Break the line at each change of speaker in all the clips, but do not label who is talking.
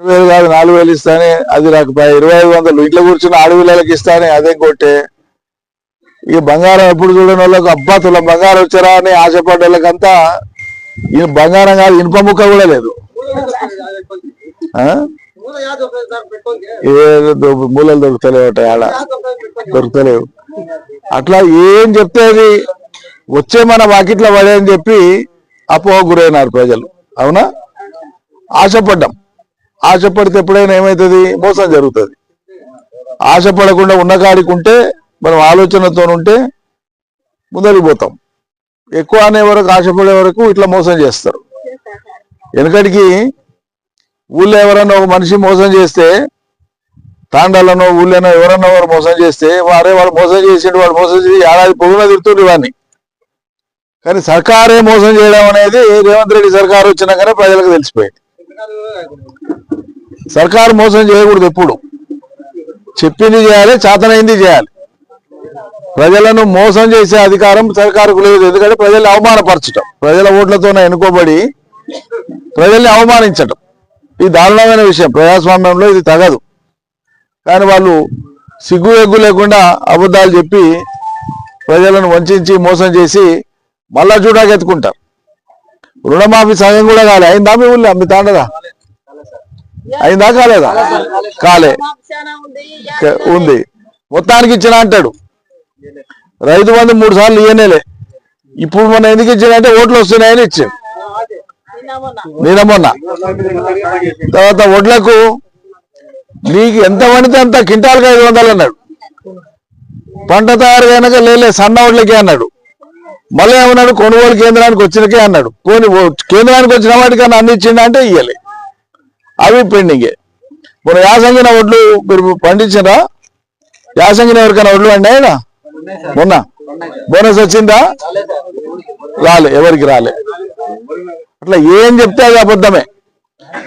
2000 కాదు 4000 ఇస్తానే అది రాకపోయా 2500 ఇంట్లో కూర్చుని ఆడపిల్లలకి ఇస్తానే అదే కొట్టే. ఇక బంగారం ఎప్పుడు చూడని వాళ్ళకి అబ్బా తుల బంగారం వచ్చారా అని ఆశపడ్డ వాళ్ళకంతా ఈ బంగారం కాదు ఇనుప ముక్క కూడా లేదు. మూలలు దొరుకుతలేవు ఆడ దొరుకుతలేవు. అట్లా ఏం చెప్తే అది వచ్చే మన వాకిట్లో పడే అని చెప్పి అపోహ గురైనారు ప్రజలు. అవునా? ఆశపడ్డాం. ఆశపడితే ఎప్పుడైనా ఏమవుతుంది? మోసం జరుగుతుంది. ఆశపడకుండా ఉన్న కాడికి ఉంటే మనం ఆలోచనతో ఉంటే ముందరికి పోతాం. ఎక్కువ అనే వరకు ఆశపడే వరకు ఇట్లా మోసం చేస్తారు. వెనకటికి ఊళ్ళో ఎవరన్నా ఒక మనిషి మోసం చేస్తే తాండాలనో ఊళ్ళోనో ఎవరన్నా వారు మోసం చేస్తే వాడు మోసం చేసిండు వాడు మోసం చేసి ఏడాది పొగున తిడుతుండే వాడిని. కానీ సర్కారే మోసం చేయడం అనేది రేవంత్ రెడ్డి సర్కారు వచ్చినాకనే ప్రజలకు తెలిసిపోయింది. సర్కారు మోసం చేయకూడదు. ఎప్పుడు చెప్పింది చేయాలి, చేతనైంది చేయాలి. ప్రజలను మోసం చేసే అధికారం సర్కారుకు లేదు. ఎందుకంటే ప్రజల్ని అవమానపరచడం, ప్రజల ఓట్లతోనే ఎన్నుకోబడి ప్రజల్ని అవమానించడం ఇది దారుణమైన విషయం. ప్రజాస్వామ్యంలో ఇది తగదు. కానీ వాళ్ళు సిగ్గు ఎగ్గు లేకుండా అబద్ధాలు చెప్పి ప్రజలను వంచి మోసం చేసి మళ్ళా చూడాకెత్తుకుంటారు. రుణమాఫీ సగం కూడా కాలే. అయిందా మీ ఊళ్ళో? మీ తాండదా అయిందా? కాలేదా? కాలే ఉంది. మొత్తానికి ఇచ్చిన అంటాడు. రైతు బంధు 3 సార్లు ఇయ్యనేలే. ఇప్పుడు మొన్న ఎందుకు ఇచ్చాడంటే ఓట్లు వస్తున్నాయని ఇచ్చాడు. నిన్న మొన్న తర్వాత వడ్లకు నీకు ఎంత పండితే అంత క్వింటాల్కి 500 అన్నాడు. పంట తయారు కనుక లేలే సన్న వడ్లకే అన్నాడు. మళ్ళీ ఏమన్నాడు? కొనుగోలు కేంద్రానికి వచ్చినకే అన్నాడు. పోనీ కేంద్రానికి వచ్చిన వాటికన్నా అన్ని ఇచ్చిండ అంటే ఇయ్యలే. అవి పెండింగే. మన యాసంగిన వడ్లు మీరు పండించరా? యాసంగిన ఎవరికైనా వడ్లు పండాయనా? మొన్న బోనస్ వచ్చిందా? రాలే, ఎవరికి రాలే. అట్లా ఏం చెప్తే అది అబద్ధమే.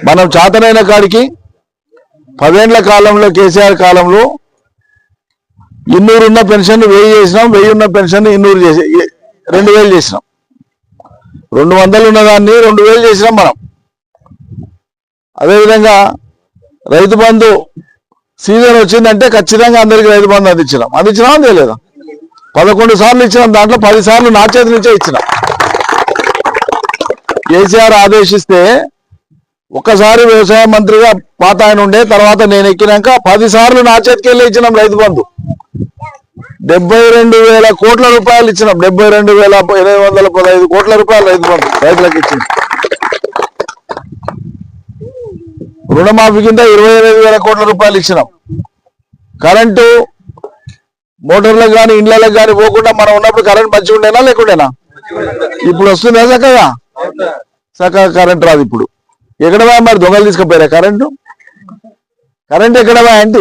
మనం చేతనైన కాడికి 10 ఏళ్ల కాలంలో కేసీఆర్ కాలంలో 200 ఉన్న పెన్షన్ 1000 చేసినాం, 1000 ఉన్న పెన్షన్ 200 చేసి 2000 చేసినాం. 200 ఉన్నదాన్ని 2000 చేసినాం మనం. అదేవిధంగా రైతు బంధు సీజన్ వచ్చిందంటే ఖచ్చితంగా అందరికి రైతు బంధు అందించినాం తెలియదా? 11 సార్లు ఇచ్చినాం. దాంట్లో 10 సార్లు నా చేతి నుంచే ఇచ్చినాం. కేసీఆర్ ఆదేశిస్తే ఒక్కసారి వ్యవసాయ మంత్రిగా పాత ఆయన ఉండే, తర్వాత నేను ఎక్కినాక 10 సార్లు నా చేతికి వెళ్ళి ఇచ్చినాం రైతు బంధు. 72,000 కోట్ల రూపాయలు ఇచ్చినాం. 72,815 కోట్ల రూపాయలు రైతు బంధు రైతులకు ఇచ్చింది. రుణమాఫీ కింద 25,000 కోట్ల రూపాయలు ఇచ్చినాం. కరెంటు మోటార్లకు కానీ ఇండ్లకు కానీ పోకుండా మనం ఉన్నప్పుడు కరెంట్ మంచిగా ఉండేనా లేకుండేనా? ఇప్పుడు వస్తుందా చక్కగా? చక్కగా కరెంట్ రాదు. ఇప్పుడు ఎక్కడ మరి దొంగలు తీసుకుపోయారా కరెంటు? కరెంట్ ఎక్కడ అంటే